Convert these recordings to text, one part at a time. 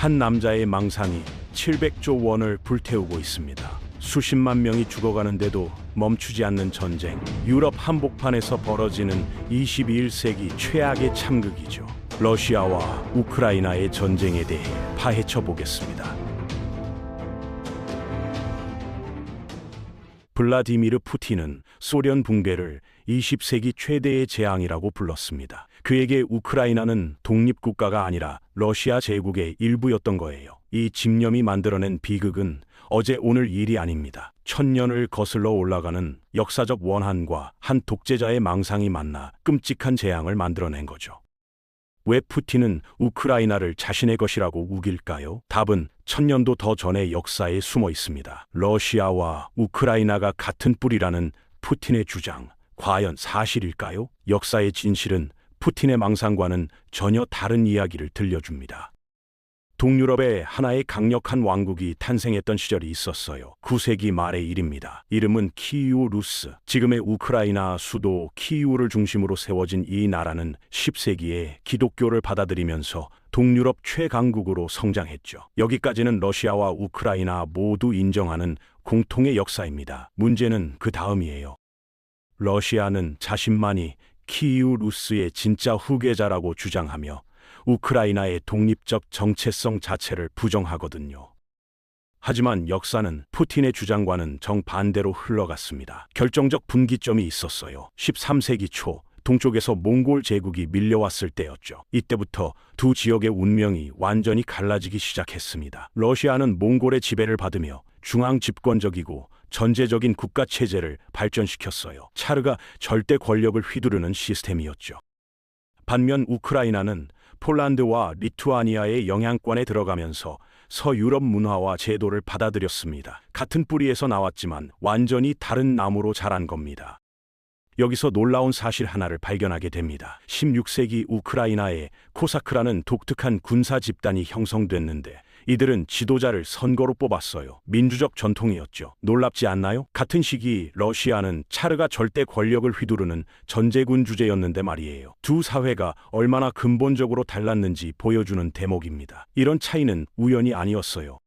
한 남자의 망상이 700조 원을 불태우고 있습니다. 수십만 명이 죽어가는데도 멈추지 않는 전쟁. 유럽 한복판에서 벌어지는 21세기 최악의 참극이죠. 러시아와 우크라이나의 전쟁에 대해 파헤쳐 보겠습니다. 블라디미르 푸틴은 소련 붕괴를 20세기 최대의 재앙이라고 불렀습니다. 그에게 우크라이나는 독립국가가 아니라 러시아 제국의 일부였던 거예요. 이 집념이 만들어낸 비극은 어제 오늘 일이 아닙니다. 천년을 거슬러 올라가는 역사적 원한과 한 독재자의 망상이 만나 끔찍한 재앙을 만들어낸 거죠. 왜 푸틴은 우크라이나를 자신의 것이라고 우길까요? 답은 천년도 더 전의 역사에 숨어 있습니다. 러시아와 우크라이나가 같은 뿌리라는 푸틴의 주장, 과연 사실일까요? 역사의 진실은 푸틴의 망상과는 전혀 다른 이야기를 들려줍니다. 동유럽에 하나의 강력한 왕국이 탄생했던 시절이 있었어요. 9세기 말의 일입니다. 이름은 키이우 루스. 지금의 우크라이나 수도 키이우를 중심으로 세워진 이 나라는 10세기에 기독교를 받아들이면서 동유럽 최강국으로 성장했죠. 여기까지는 러시아와 우크라이나 모두 인정하는 공통의 역사입니다. 문제는 그 다음이에요. 러시아는 자신만이 키이우 루스의 진짜 후계자라고 주장하며 우크라이나의 독립적 정체성 자체를 부정하거든요. 하지만 역사는 푸틴의 주장과는 정반대로 흘러갔습니다. 결정적 분기점이 있었어요. 13세기 초 동쪽에서 몽골 제국이 밀려왔을 때였죠. 이때부터 두 지역의 운명이 완전히 갈라지기 시작했습니다. 러시아는 몽골의 지배를 받으며 중앙 집권적이고 전제적인 국가 체제를 발전시켰어요. 차르가 절대 권력을 휘두르는 시스템이었죠. 반면 우크라이나는 폴란드와 리투아니아의 영향권에 들어가면서 서유럽 문화와 제도를 받아들였습니다. 같은 뿌리에서 나왔지만 완전히 다른 나무로 자란 겁니다. 여기서 놀라운 사실 하나를 발견하게 됩니다. 16세기 우크라이나에 코사크라는 독특한 군사 집단이 형성됐는데 이들은 지도자를 선거로 뽑았어요. 민주적 전통이었죠. 놀랍지 않나요? 같은 시기 러시아는 차르가 절대 권력을 휘두르는 전제군 주제였는데 말이에요. 두 사회가 얼마나 근본적으로 달랐는지 보여주는 대목입니다. 이런 차이는 우연이 아니었어요.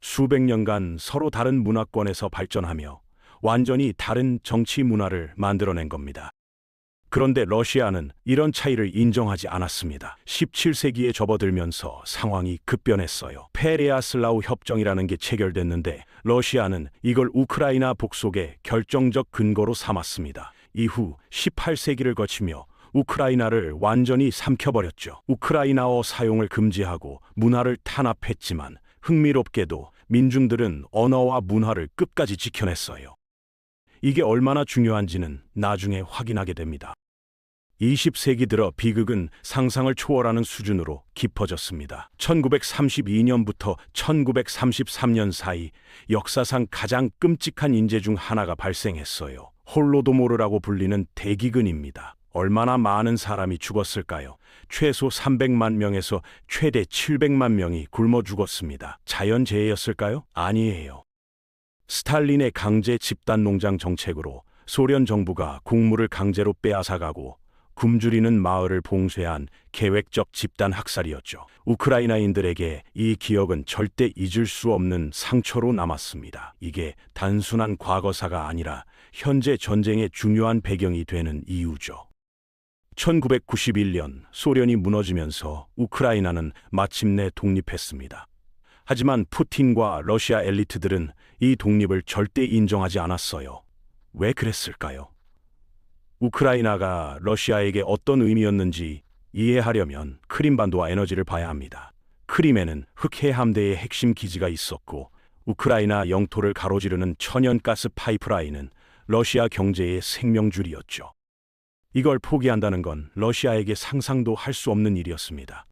수백 년간 서로 다른 문화권에서 발전하며 완전히 다른 정치 문화를 만들어낸 겁니다. 그런데 러시아는 이런 차이를 인정하지 않았습니다. 17세기에 접어들면서 상황이 급변했어요. 페레아슬라우 협정이라는 게 체결됐는데 러시아는 이걸 우크라이나 복속의 결정적 근거로 삼았습니다. 이후 18세기를 거치며 우크라이나를 완전히 삼켜버렸죠. 우크라이나어 사용을 금지하고 문화를 탄압했지만 흥미롭게도 민중들은 언어와 문화를 끝까지 지켜냈어요. 이게 얼마나 중요한지는 나중에 확인하게 됩니다. 20세기 들어 비극은 상상을 초월하는 수준으로 깊어졌습니다. 1932년부터 1933년 사이 역사상 가장 끔찍한 인재 중 하나가 발생했어요. 홀로도모르라고 불리는 대기근입니다. 얼마나 많은 사람이 죽었을까요? 최소 300만 명에서 최대 700만 명이 굶어 죽었습니다. 자연재해였을까요? 아니에요. 스탈린의 강제 집단 농장 정책으로 소련 정부가 곡물을 강제로 빼앗아가고 굶주리는 마을을 봉쇄한 계획적 집단 학살이었죠. 우크라이나인들에게 이 기억은 절대 잊을 수 없는 상처로 남았습니다. 이게 단순한 과거사가 아니라 현재 전쟁의 중요한 배경이 되는 이유죠. 1991년 소련이 무너지면서 우크라이나는 마침내 독립했습니다. 하지만 푸틴과 러시아 엘리트들은 이 독립을 절대 인정하지 않았어요. 왜 그랬을까요? 우크라이나가 러시아에게 어떤 의미였는지 이해하려면 크림반도와 에너지를 봐야 합니다. 크림에는 흑해 함대의 핵심 기지가 있었고 우크라이나 영토를 가로지르는 천연가스 파이프라인은 러시아 경제의 생명줄이었죠. 이걸 포기한다는 건 러시아에게 상상도 할 수 없는 일이었습니다.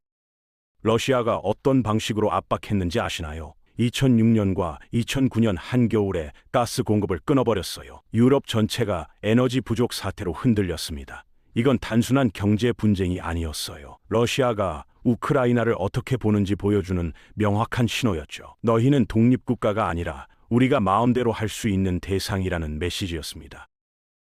러시아가 어떤 방식으로 압박했는지 아시나요? 2006년과 2009년 한겨울에 가스 공급을 끊어버렸어요. 유럽 전체가 에너지 부족 사태로 흔들렸습니다. 이건 단순한 경제 분쟁이 아니었어요. 러시아가 우크라이나를 어떻게 보는지 보여주는 명확한 신호였죠. 너희는 독립국가가 아니라 우리가 마음대로 할 수 있는 대상이라는 메시지였습니다.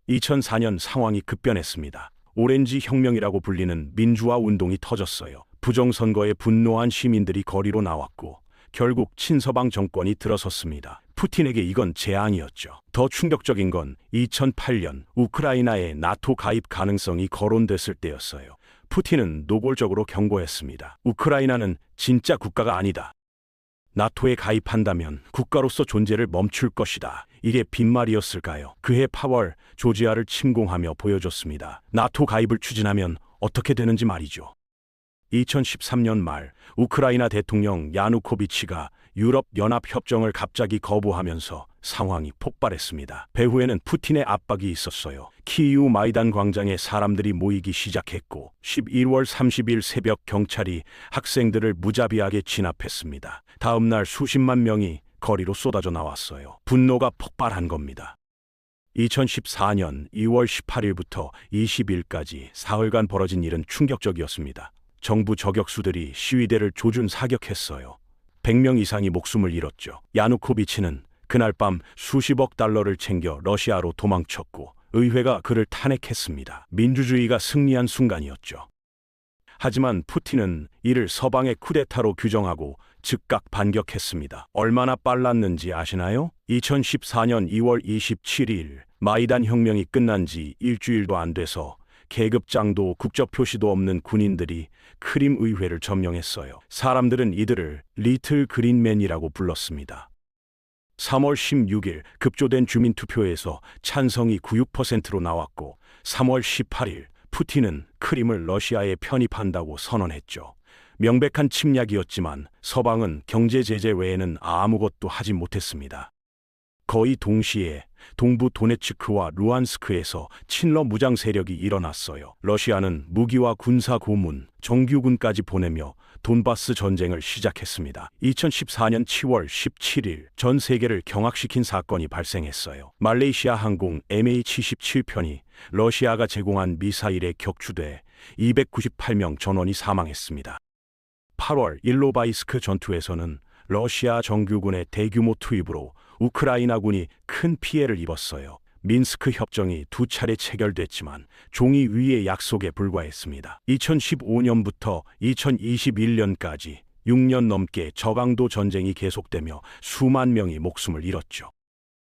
2004년 상황이 급변했습니다. 오렌지 혁명이라고 불리는 민주화 운동이 터졌어요. 부정선거에 분노한 시민들이 거리로 나왔고 결국 친서방 정권이 들어섰습니다. 푸틴에게 이건 재앙이었죠. 더 충격적인 건 2008년 우크라이나의 나토 가입 가능성이 거론됐을 때였어요. 푸틴은 노골적으로 경고했습니다. 우크라이나는 진짜 국가가 아니다. 나토에 가입한다면 국가로서 존재를 멈출 것이다. 이게 빈말이었을까요? 그해 8월 조지아를 침공하며 보여줬습니다. 나토 가입을 추진하면 어떻게 되는지 말이죠. 2013년 말 우크라이나 대통령 야누코비치가 유럽연합협정을 갑자기 거부하면서 상황이 폭발했습니다. 배후에는 푸틴의 압박이 있었어요. 키이우 마이단 광장에 사람들이 모이기 시작했고 11월 30일 새벽 경찰이 학생들을 무자비하게 진압했습니다. 다음 날 수십만 명이 거리로 쏟아져 나왔어요. 분노가 폭발한 겁니다. 2014년 2월 18일부터 20일까지 사흘간 벌어진 일은 충격적이었습니다. 정부 저격수들이 시위대를 조준 사격했어요. 100명 이상이 목숨을 잃었죠. 야누코비치는 그날 밤 수십억 달러를 챙겨 러시아로 도망쳤고 의회가 그를 탄핵했습니다. 민주주의가 승리한 순간이었죠. 하지만 푸틴은 이를 서방의 쿠데타로 규정하고 즉각 반격했습니다. 얼마나 빨랐는지 아시나요? 2014년 2월 27일 마이단 혁명이 끝난 지 일주일도 안 돼서 계급장도 국적표시도 없는 군인들이 크림 의회를 점령했어요. 사람들은 이들을 리틀 그린맨이라고 불렀습니다. 3월 16일 급조된 주민투표에서 찬성이 96%로 나왔고 3월 18일 푸틴은 크림을 러시아에 편입한다고 선언했죠. 명백한 침략이었지만 서방은 경제 제재 외에는 아무것도 하지 못했습니다. 거의 동시에 동부 도네츠크와 루안스크에서 친러 무장 세력이 일어났어요. 러시아는 무기와 군사 고문, 정규군까지 보내며 돈바스 전쟁을 시작했습니다. 2014년 7월 17일 전 세계를 경악시킨 사건이 발생했어요. 말레이시아 항공 MH17편이 러시아가 제공한 미사일에 격추돼 298명 전원이 사망했습니다. 8월 일로바이스크 전투에서는 러시아 정규군의 대규모 투입으로 우크라이나군이 큰 피해를 입었어요. 민스크 협정이 2차례 체결됐지만 종이 위의 약속에 불과했습니다. 2015년부터 2021년까지 6년 넘게 저강도 전쟁이 계속되며 수만 명이 목숨을 잃었죠.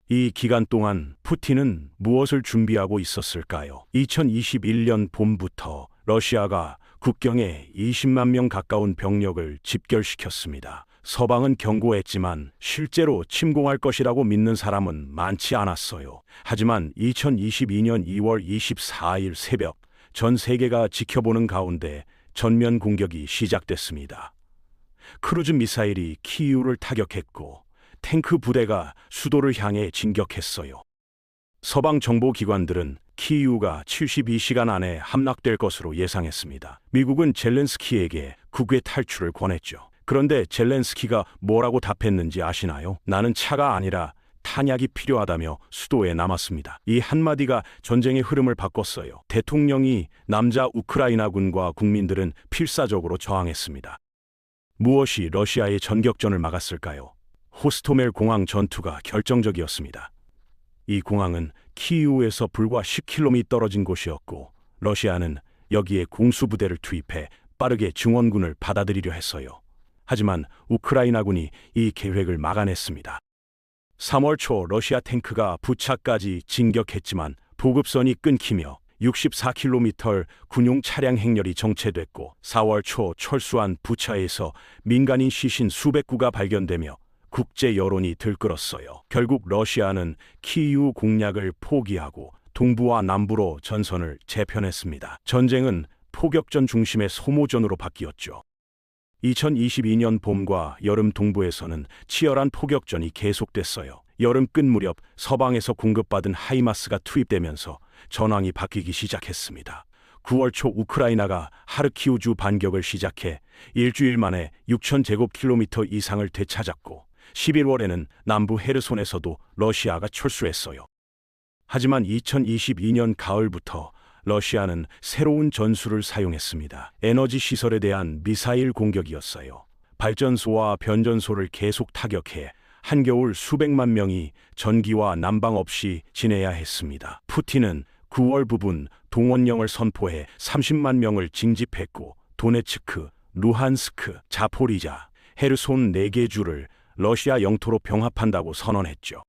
이 기간 동안 푸틴은 무엇을 준비하고 있었을까요? 2021년 봄부터 러시아가 국경에 20만 명 가까운 병력을 집결시켰습니다. 서방은 경고했지만 실제로 침공할 것이라고 믿는 사람은 많지 않았어요. 하지만 2022년 2월 24일 새벽 전 세계가 지켜보는 가운데 전면 공격이 시작됐습니다. 크루즈 미사일이 키이우를 타격했고 탱크 부대가 수도를 향해 진격했어요. 서방 정보기관들은 키이우가 72시간 안에 함락될 것으로 예상했습니다. 미국은 젤렌스키에게 국외 탈출을 권했죠. 그런데 젤렌스키가 뭐라고 답했는지 아시나요? 나는 차가 아니라 탄약이 필요하다며 수도에 남았습니다. 이 한마디가 전쟁의 흐름을 바꿨어요. 대통령이 남자 우크라이나군과 국민들은 필사적으로 저항했습니다. 무엇이 러시아의 전격전을 막았을까요? 호스토멜 공항 전투가 결정적이었습니다. 이 공항은 키이우에서 불과 10km 떨어진 곳이었고 러시아는 여기에 공수부대를 투입해 빠르게 증원군을 받아들이려 했어요. 하지만 우크라이나군이 이 계획을 막아냈습니다. 3월 초 러시아 탱크가 부차까지 진격했지만 보급선이 끊기며 64km 군용 차량 행렬이 정체됐고 4월 초 철수한 부차에서 민간인 시신 수백 구가 발견되며 국제 여론이 들끓었어요. 결국 러시아는 키이우 공략을 포기하고 동부와 남부로 전선을 재편했습니다. 전쟁은 포격전 중심의 소모전으로 바뀌었죠. 2022년 봄과 여름 동부에서는 치열한 포격전이 계속됐어요. 여름 끝 무렵 서방에서 공급받은 하이마스가 투입되면서 전황이 바뀌기 시작했습니다. 9월 초 우크라이나가 하르키우주 반격을 시작해 일주일 만에 6,000제곱킬로미터 이상을 되찾았고 11월에는 남부 헤르손에서도 러시아가 철수했어요. 하지만 2022년 가을부터 러시아는 새로운 전술을 사용했습니다. 에너지 시설에 대한 미사일 공격이었어요. 발전소와 변전소를 계속 타격해 한겨울 수백만 명이 전기와 난방 없이 지내야 했습니다. 푸틴은 9월 부분 동원령을 선포해 30만 명을 징집했고 도네츠크, 루한스크, 자포리자, 헤르손 4개 주를 러시아 영토로 병합한다고 선언했죠.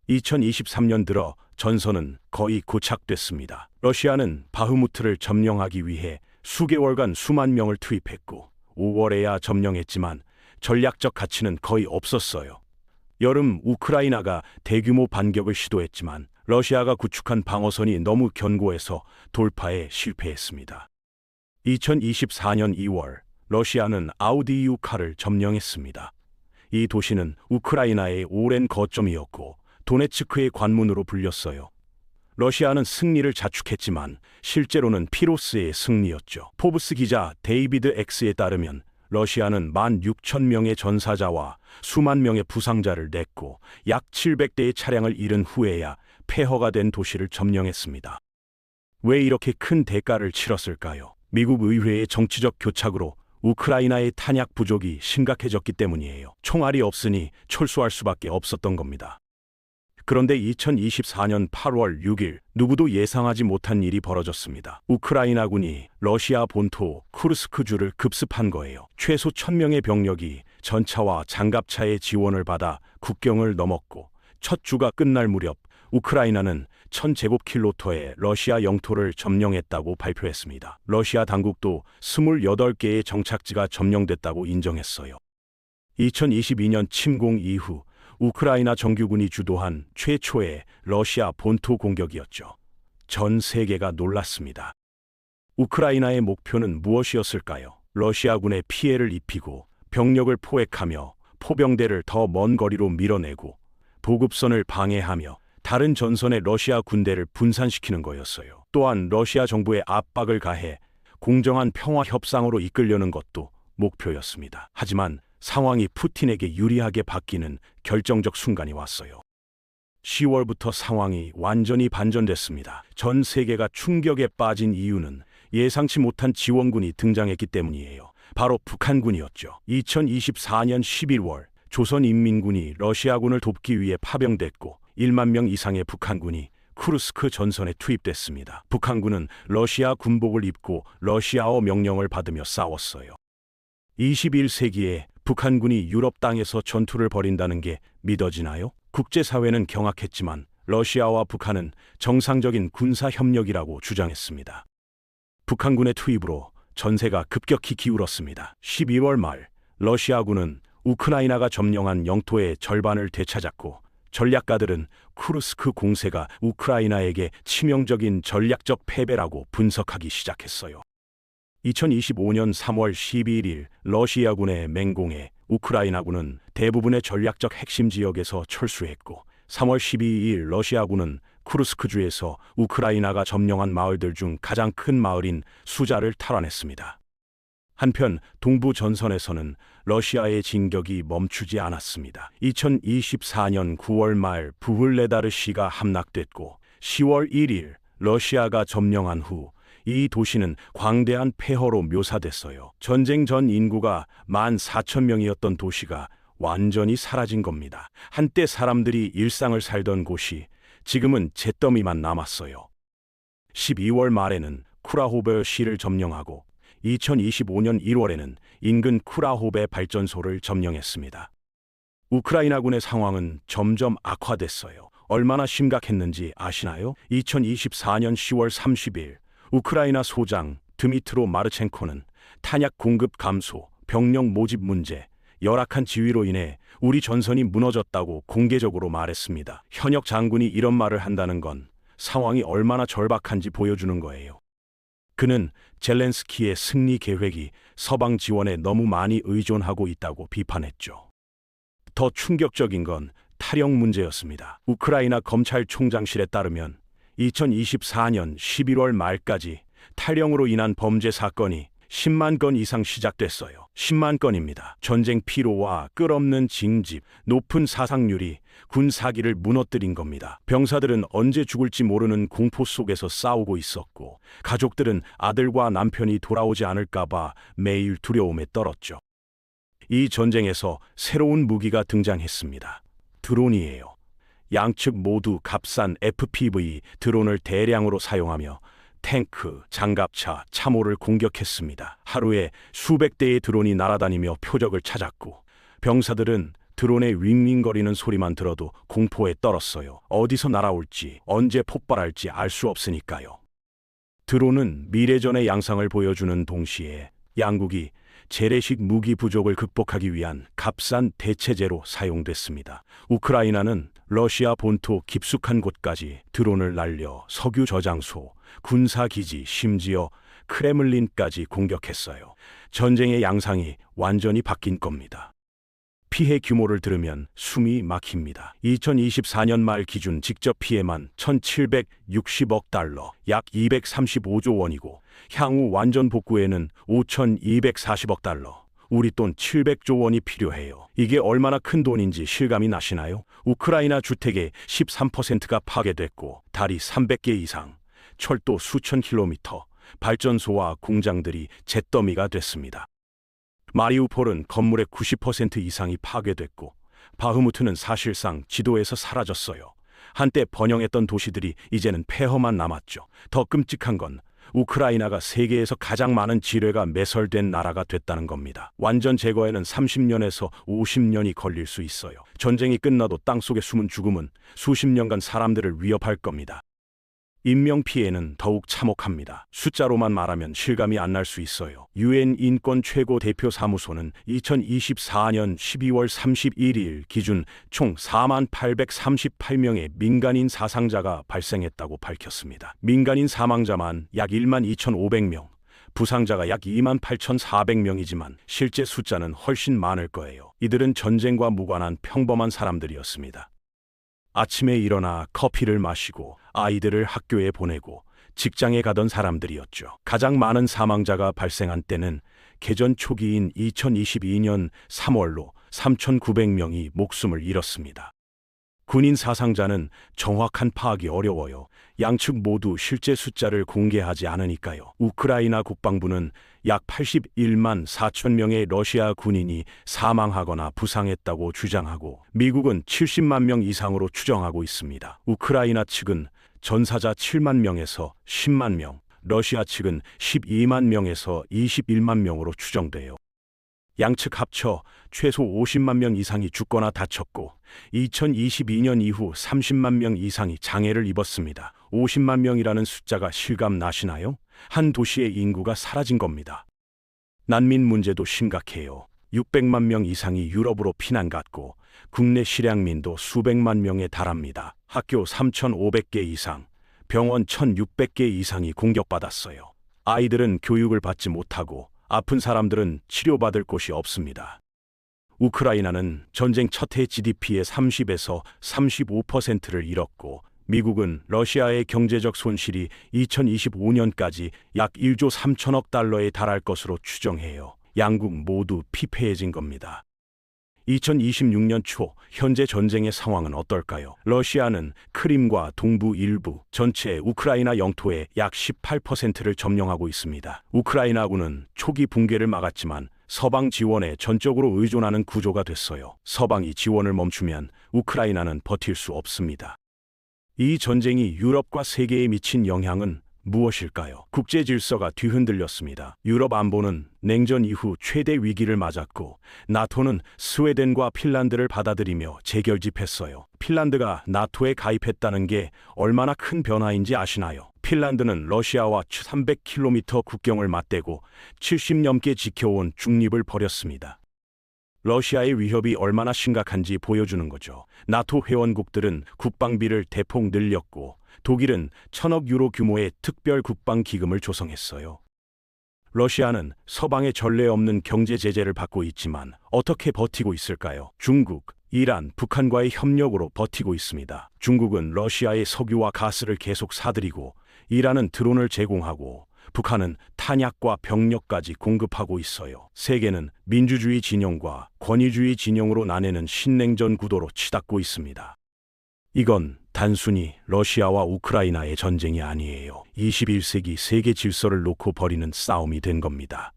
2023년 들어 전선은 거의 고착됐습니다. 러시아는 바흐무트를 점령하기 위해 수개월간 수만 명을 투입했고 5월에야 점령했지만 전략적 가치는 거의 없었어요. 여름 우크라이나가 대규모 반격을 시도했지만 러시아가 구축한 방어선이 너무 견고해서 돌파에 실패했습니다. 2024년 2월 러시아는 아우디이우카를 점령했습니다. 이 도시는 우크라이나의 오랜 거점이었고 도네츠크의 관문으로 불렸어요. 러시아는 승리를 자축했지만 실제로는 피로스의 승리였죠. 포브스 기자 데이비드 X에 따르면 러시아는 16,000명의 전사자와 수만 명의 부상자를 냈고 약 700대의 차량을 잃은 후에야 폐허가 된 도시를 점령했습니다. 왜 이렇게 큰 대가를 치렀을까요? 미국 의회의 정치적 교착으로 우크라이나의 탄약 부족이 심각해졌기 때문이에요. 총알이 없으니 철수할 수밖에 없었던 겁니다. 그런데 2024년 8월 6일 누구도 예상하지 못한 일이 벌어졌습니다. 우크라이나군이 러시아 본토 쿠르스크주를 급습한 거예요. 최소 1,000명의 병력이 전차와 장갑차의 지원을 받아 국경을 넘었고 첫 주가 끝날 무렵 우크라이나는 1,000제곱킬로미터의 러시아 영토를 점령했다고 발표했습니다. 러시아 당국도 28개의 정착지가 점령됐다고 인정했어요. 2022년 침공 이후 우크라이나 정규군이 주도한 최초의 러시아 본토 공격이었죠. 전 세계가 놀랐습니다. 우크라이나의 목표는 무엇이었을까요? 러시아군에 피해를 입히고 병력을 포획하며 포병대를 더 먼 거리로 밀어내고 보급선을 방해하며 다른 전선의 러시아 군대를 분산시키는 거였어요. 또한 러시아 정부에 압박을 가해 공정한 평화 협상으로 이끌려는 것도 목표였습니다. 하지만 상황이 푸틴에게 유리하게 바뀌는 결정적 순간이 왔어요. 10월부터 상황이 완전히 반전됐습니다. 전 세계가 충격에 빠진 이유는 예상치 못한 지원군이 등장했기 때문이에요. 바로 북한군이었죠. 2024년 11월 조선인민군이 러시아군을 돕기 위해 파병됐고 1만 명 이상의 북한군이 쿠르스크 전선에 투입됐습니다. 북한군은 러시아 군복을 입고 러시아어 명령을 받으며 싸웠어요. 21세기에 북한군이 유럽 땅에서 전투를 벌인다는 게 믿어지나요? 국제사회는 경악했지만 러시아와 북한은 정상적인 군사협력이라고 주장했습니다. 북한군의 투입으로 전세가 급격히 기울었습니다. 12월 말 러시아군은 우크라이나가 점령한 영토의 절반을 되찾았고 전략가들은 쿠르스크 공세가 우크라이나에게 치명적인 전략적 패배라고 분석하기 시작했어요. 2025년 3월 11일 러시아군의 맹공에 우크라이나군은 대부분의 전략적 핵심 지역에서 철수했고 3월 12일 러시아군은 쿠르스크주에서 우크라이나가 점령한 마을들 중 가장 큰 마을인 수자를 탈환했습니다. 한편 동부 전선에서는 러시아의 진격이 멈추지 않았습니다. 2024년 9월 말 부훌레다르시가 함락됐고 10월 1일 러시아가 점령한 후 이 도시는 광대한 폐허로 묘사됐어요. 전쟁 전 인구가 14,000명이었던 도시가 완전히 사라진 겁니다. 한때 사람들이 일상을 살던 곳이 지금은 잿더미만 남았어요. 12월 말에는 쿠라호베시를 점령하고 2025년 1월에는 인근 쿠라호베 발전소를 점령했습니다. 우크라이나군의 상황은 점점 악화됐어요. 얼마나 심각했는지 아시나요? 2024년 10월 30일 우크라이나 소장 드미트로 마르첸코는 탄약 공급 감소, 병력 모집 문제, 열악한 지휘로 인해 우리 전선이 무너졌다고 공개적으로 말했습니다. 현역 장군이 이런 말을 한다는 건 상황이 얼마나 절박한지 보여주는 거예요. 그는 젤렌스키의 승리 계획이 서방 지원에 너무 많이 의존하고 있다고 비판했죠. 더 충격적인 건 탈영 문제였습니다. 우크라이나 검찰총장실에 따르면 2024년 11월 말까지 탈영으로 인한 범죄 사건이 10만 건 이상 시작됐어요. 10만 건입니다. 전쟁 피로와 끝없는 징집, 높은 사상률이 군 사기를 무너뜨린 겁니다. 병사들은 언제 죽을지 모르는 공포 속에서 싸우고 있었고 가족들은 아들과 남편이 돌아오지 않을까봐 매일 두려움에 떨었죠. 이 전쟁에서 새로운 무기가 등장했습니다. 드론이에요. 양측 모두 값싼 FPV 드론을 대량으로 사용하며 탱크, 장갑차, 참호를 공격했습니다. 하루에 수백 대의 드론이 날아다니며 표적을 찾았고 병사들은 드론의 윙윙거리는 소리만 들어도 공포에 떨었어요. 어디서 날아올지 언제 폭발할지 알 수 없으니까요. 드론은 미래전의 양상을 보여주는 동시에 양국이 재래식 무기 부족을 극복하기 위한 값싼 대체제로 사용됐습니다. 우크라이나는 러시아 본토 깊숙한 곳까지 드론을 날려 석유 저장소, 군사기지, 심지어 크레물린까지 공격했어요. 전쟁의 양상이 완전히 바뀐 겁니다. 피해 규모를 들으면 숨이 막힙니다. 2024년 말 기준 직접 피해만 1,760억 달러, 약 235조 원이고 향후 완전 복구에는 5,240억 달러, 우리 돈 700조 원이 필요해요. 이게 얼마나 큰 돈인지 실감이 나시나요? 우크라이나 주택의 13%가 파괴됐고 다리 300개 이상, 철도 수천 킬로미터, 발전소와 공장들이 잿더미가 됐습니다. 마리우폴은 건물의 90% 이상이 파괴됐고 바흐무트는 사실상 지도에서 사라졌어요. 한때 번영했던 도시들이 이제는 폐허만 남았죠. 더 끔찍한 건 우크라이나가 세계에서 가장 많은 지뢰가 매설된 나라가 됐다는 겁니다. 완전 제거에는 30년에서 50년이 걸릴 수 있어요. 전쟁이 끝나도 땅속에 숨은 죽음은 수십 년간 사람들을 위협할 겁니다. 인명피해는 더욱 참혹합니다. 숫자로만 말하면 실감이 안 날 수 있어요. 유엔 인권 최고 대표 사무소는 2024년 12월 31일 기준 총 4838명의 민간인 사상자가 발생했다고 밝혔습니다. 민간인 사망자만 약 12,500명, 부상자가 약 28,400명이지만 실제 숫자는 훨씬 많을 거예요. 이들은 전쟁과 무관한 평범한 사람들이었습니다. 아침에 일어나 커피를 마시고 아이들을 학교에 보내고 직장에 가던 사람들이었죠. 가장 많은 사망자가 발생한 때는 개전 초기인 2022년 3월로 3,900명이 목숨을 잃었습니다. 군인 사상자는 정확한 파악이 어려워요. 양측 모두 실제 숫자를 공개하지 않으니까요. 우크라이나 국방부는 약 81만 4천 명의 러시아 군인이 사망하거나 부상했다고 주장하고 미국은 70만 명 이상으로 추정하고 있습니다. 우크라이나 측은 전사자 7만 명에서 10만 명, 러시아 측은 12만 명에서 21만 명으로 추정돼요. 양측 합쳐 최소 50만 명 이상이 죽거나 다쳤고 2022년 이후 30만 명 이상이 장애를 입었습니다. 50만 명이라는 숫자가 실감 나시나요? 한 도시의 인구가 사라진 겁니다. 난민 문제도 심각해요. 600만 명 이상이 유럽으로 피난 갔고 국내 실향민도 수백만 명에 달합니다. 학교 3,500개 이상, 병원 1,600개 이상이 공격받았어요. 아이들은 교육을 받지 못하고 아픈 사람들은 치료받을 곳이 없습니다. 우크라이나는 전쟁 첫 해 GDP의 30에서 35%를 잃었고 미국은 러시아의 경제적 손실이 2025년까지 약 1조 3천억 달러에 달할 것으로 추정해요. 양국 모두 피폐해진 겁니다. 2026년 초 현재 전쟁의 상황은 어떨까요? 러시아는 크림과 동부 일부, 전체 우크라이나 영토의 약 18%를 점령하고 있습니다. 우크라이나군은 초기 붕괴를 막았지만 서방 지원에 전적으로 의존하는 구조가 됐어요. 서방이 지원을 멈추면 우크라이나는 버틸 수 없습니다. 이 전쟁이 유럽과 세계에 미친 영향은 무엇일까요? 국제 질서가 뒤흔들렸습니다. 유럽 안보는 냉전 이후 최대 위기를 맞았고 나토는 스웨덴과 핀란드를 받아들이며 재결집했어요. 핀란드가 나토에 가입했다는 게 얼마나 큰 변화인지 아시나요? 핀란드는 러시아와 300km 국경을 맞대고 70년께 지켜온 중립을 버렸습니다. 러시아의 위협이 얼마나 심각한지 보여주는 거죠. 나토 회원국들은 국방비를 대폭 늘렸고 독일은 1,000억 유로 규모의 특별 국방 기금을 조성했어요. 러시아는 서방의 전례 없는 경제 제재를 받고 있지만 어떻게 버티고 있을까요? 중국, 이란, 북한과의 협력으로 버티고 있습니다. 중국은 러시아의 석유와 가스를 계속 사들이고 이란은 드론을 제공하고 북한은 탄약과 병력까지 공급하고 있어요. 세계는 민주주의 진영과 권위주의 진영으로 나뉘는 신냉전 구도로 치닫고 있습니다. 이건 단순히 러시아와 우크라이나의 전쟁이 아니에요. 21세기 세계 질서를 놓고 벌이는 싸움이 된 겁니다.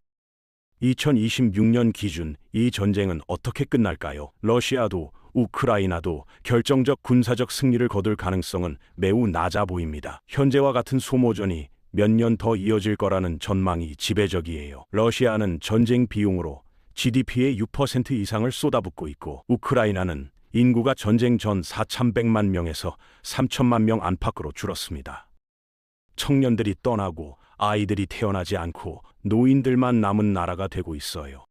2026년 기준 이 전쟁은 어떻게 끝날까요? 러시아도 우크라이나도 결정적 군사적 승리를 거둘 가능성은 매우 낮아 보입니다. 현재와 같은 소모전이 몇 년 더 이어질 거라는 전망이 지배적이에요. 러시아는 전쟁 비용으로 GDP의 6% 이상을 쏟아붓고 있고, 우크라이나는 인구가 전쟁 전 4,100만 명에서 3천만 명 안팎으로 줄었습니다. 청년들이 떠나고 아이들이 태어나지 않고 노인들만 남은 나라가 되고 있어요.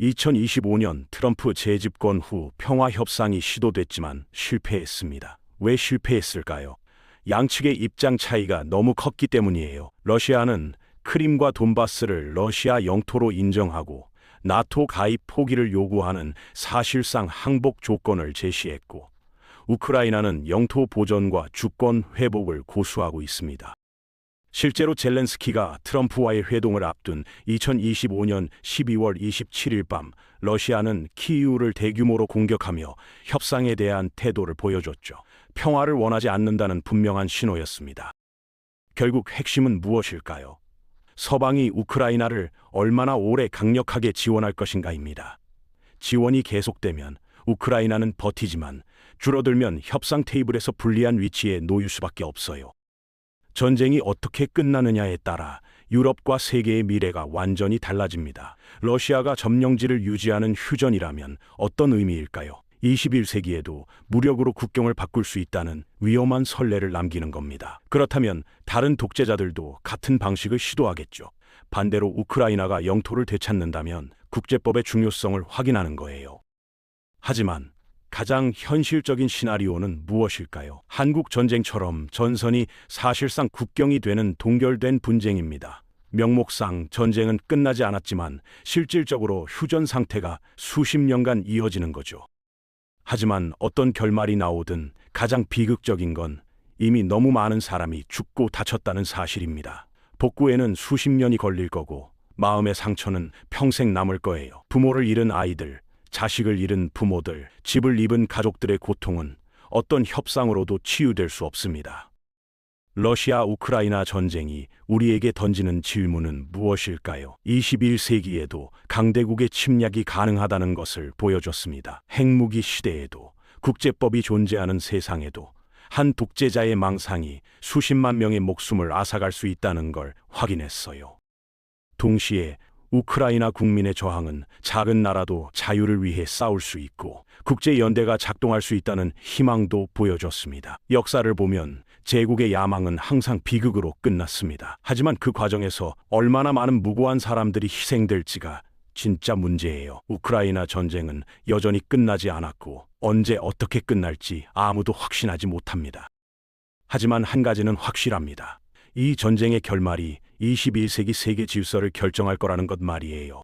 2025년 트럼프 재집권 후 평화 협상이 시도됐지만 실패했습니다. 왜 실패했을까요? 양측의 입장 차이가 너무 컸기 때문이에요. 러시아는 크림과 돈바스를 러시아 영토로 인정하고 나토 가입 포기를 요구하는 사실상 항복 조건을 제시했고, 우크라이나는 영토 보전과 주권 회복을 고수하고 있습니다. 실제로 젤렌스키가 트럼프와의 회동을 앞둔 2025년 12월 27일 밤 러시아는 키이우를 대규모로 공격하며 협상에 대한 태도를 보여줬죠. 평화를 원하지 않는다는 분명한 신호였습니다. 결국 핵심은 무엇일까요? 서방이 우크라이나를 얼마나 오래 강력하게 지원할 것인가입니다. 지원이 계속되면 우크라이나는 버티지만 줄어들면 협상 테이블에서 불리한 위치에 놓일 수밖에 없어요. 전쟁이 어떻게 끝나느냐에 따라 유럽과 세계의 미래가 완전히 달라집니다. 러시아가 점령지를 유지하는 휴전이라면 어떤 의미일까요? 21세기에도 무력으로 국경을 바꿀 수 있다는 위험한 선례를 남기는 겁니다. 그렇다면 다른 독재자들도 같은 방식을 시도하겠죠. 반대로 우크라이나가 영토를 되찾는다면 국제법의 중요성을 확인하는 거예요. 하지만 가장 현실적인 시나리오는 무엇일까요? 한국 전쟁처럼 전선이 사실상 국경이 되는 동결된 분쟁입니다. 명목상 전쟁은 끝나지 않았지만 실질적으로 휴전 상태가 수십 년간 이어지는 거죠. 하지만 어떤 결말이 나오든 가장 비극적인 건 이미 너무 많은 사람이 죽고 다쳤다는 사실입니다. 복구에는 수십 년이 걸릴 거고 마음의 상처는 평생 남을 거예요. 부모를 잃은 아이들, 자식을 잃은 부모들, 집을 입은 가족들의 고통은 어떤 협상으로도 치유될 수 없습니다. 러시아 우크라이나 전쟁이 우리에게 던지는 질문은 무엇일까요? 21세기에도 강대국의 침략이 가능하다는 것을 보여줬습니다. 핵무기 시대에도, 국제법이 존재하는 세상에도 한 독재자의 망상이 수십만 명의 목숨을 앗아갈 수 있다는 걸 확인했어요. 동시에 우크라이나 국민의 저항은 작은 나라도 자유를 위해 싸울 수 있고 국제연대가 작동할 수 있다는 희망도 보여줬습니다. 역사를 보면 제국의 야망은 항상 비극으로 끝났습니다. 하지만 그 과정에서 얼마나 많은 무고한 사람들이 희생될지가 진짜 문제예요. 우크라이나 전쟁은 여전히 끝나지 않았고 언제 어떻게 끝날지 아무도 확신하지 못합니다. 하지만 한 가지는 확실합니다. 이 전쟁의 결말이 21세기 세계 질서를 결정할 거라는 것 말이에요.